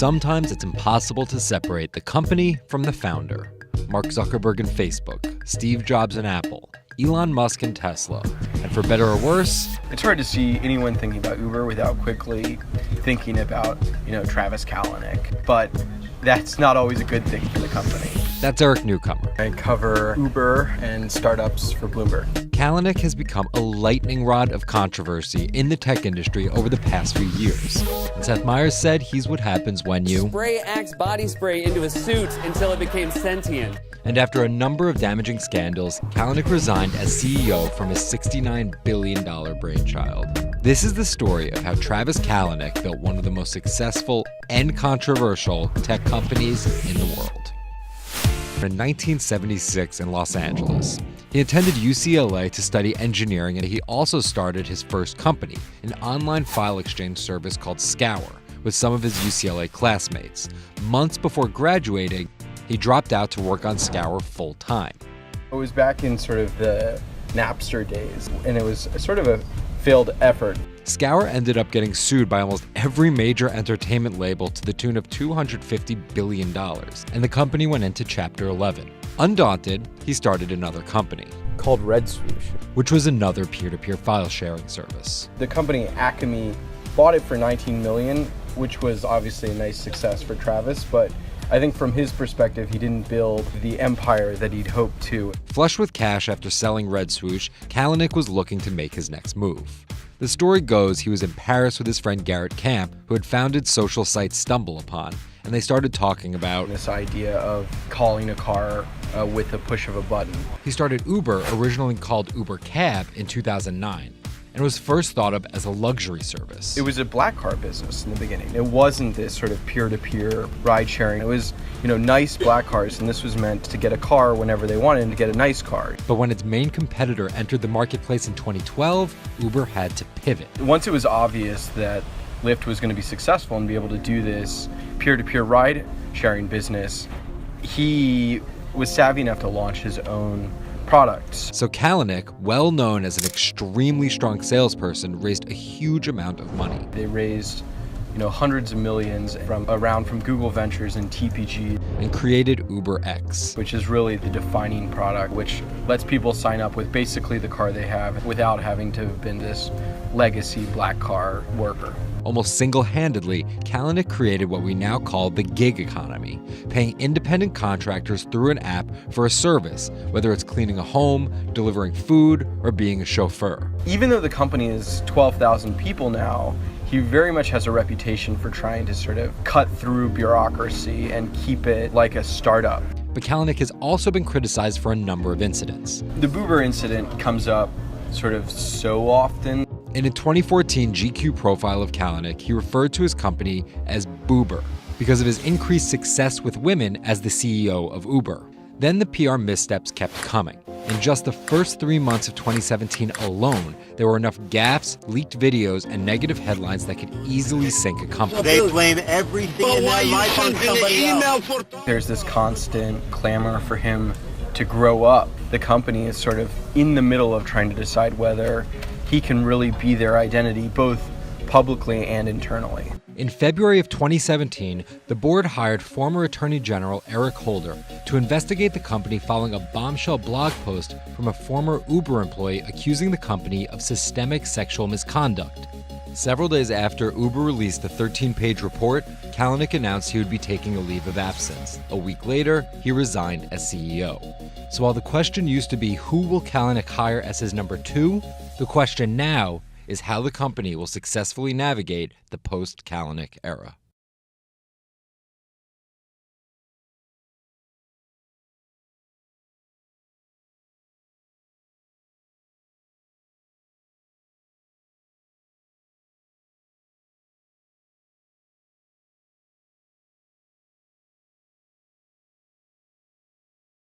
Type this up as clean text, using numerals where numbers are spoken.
Sometimes it's impossible to separate the company from the founder. Mark Zuckerberg and Facebook, Steve Jobs and Apple, Elon Musk and Tesla. And for better or worse, it's hard to see anyone thinking about Uber without quickly thinking about, Travis Kalanick. But that's not always a good thing for the company. That's Eric Newcomer. I cover Uber and startups for Bloomberg. Kalanick has become a lightning rod of controversy in the tech industry over the past few years. And Seth Meyers said he's what happens when you spray Axe body spray into a suit until it became sentient. And after a number of damaging scandals, Kalanick resigned as CEO from his $69 billion brainchild. This is the story of how Travis Kalanick built one of the most successful and controversial tech companies in the world. In 1976 in Los Angeles, he attended UCLA to study engineering, and he also started his first company, an online file exchange service called Scour, with some of his UCLA classmates. Months before graduating, he dropped out to work on Scour full-time. It was back in sort of the Napster days, and it was sort of a failed effort. Scour ended up getting sued by almost every major entertainment label to the tune of $250 billion, and the company went into Chapter 11. Undaunted, he started another company Called Red Swoosh, which was another peer-to-peer file sharing service. The company Acme bought it for $19 million, which was obviously a nice success for Travis, but I think from his perspective, he didn't build the empire that he'd hoped to. Flush with cash after selling Red Swoosh, Kalanick was looking to make his next move. The story goes he was in Paris with his friend Garrett Camp, who had founded social site StumbleUpon, and they started talking about this idea of calling a car with a push of a button. He started Uber, originally called Uber Cab, in 2009. And was first thought of as a luxury service. It was a black car business in the beginning. It wasn't this sort of peer-to-peer ride sharing. It was, nice black cars, and this was meant to get a car whenever they wanted and to get a nice car. But when its main competitor entered the marketplace in 2012, Uber had to pivot. Once it was obvious that Lyft was going to be successful and be able to do this peer-to-peer ride sharing business, he was savvy enough to launch his own products. So Kalanick, well known as an extremely strong salesperson, raised a huge amount of money. They raised, hundreds of millions from Google Ventures and TPG. And created UberX, which is really the defining product, which lets people sign up with basically the car they have without having to have been this legacy black car worker. Almost single-handedly, Kalanick created what we now call the gig economy, paying independent contractors through an app for a service, whether it's cleaning a home, delivering food, or being a chauffeur. Even though the company is 12,000 people now, he very much has a reputation for trying to sort of cut through bureaucracy and keep it like a startup. But Kalanick has also been criticized for a number of incidents. The Boober incident comes up sort of so often. In a 2014 GQ profile of Kalanick, he referred to his company as Boober because of his increased success with women as the CEO of Uber. Then the PR missteps kept coming. In just the first 3 months of 2017 alone, there were enough gaffes, leaked videos, and negative headlines that could easily sink a company. They blame everything in their life on somebody else. There's this constant clamor for him to grow up. The company is sort of in the middle of trying to decide whether he can really be their identity, both publicly and internally. In February of 2017, the board hired former Attorney General Eric Holder to investigate the company following a bombshell blog post from a former Uber employee accusing the company of systemic sexual misconduct. Several days after Uber released the 13-page report, Kalanick announced he would be taking a leave of absence. A week later, he resigned as CEO. So while the question used to be who will Kalanick hire as his number two, the question now is how the company will successfully navigate the post-Kalanick era.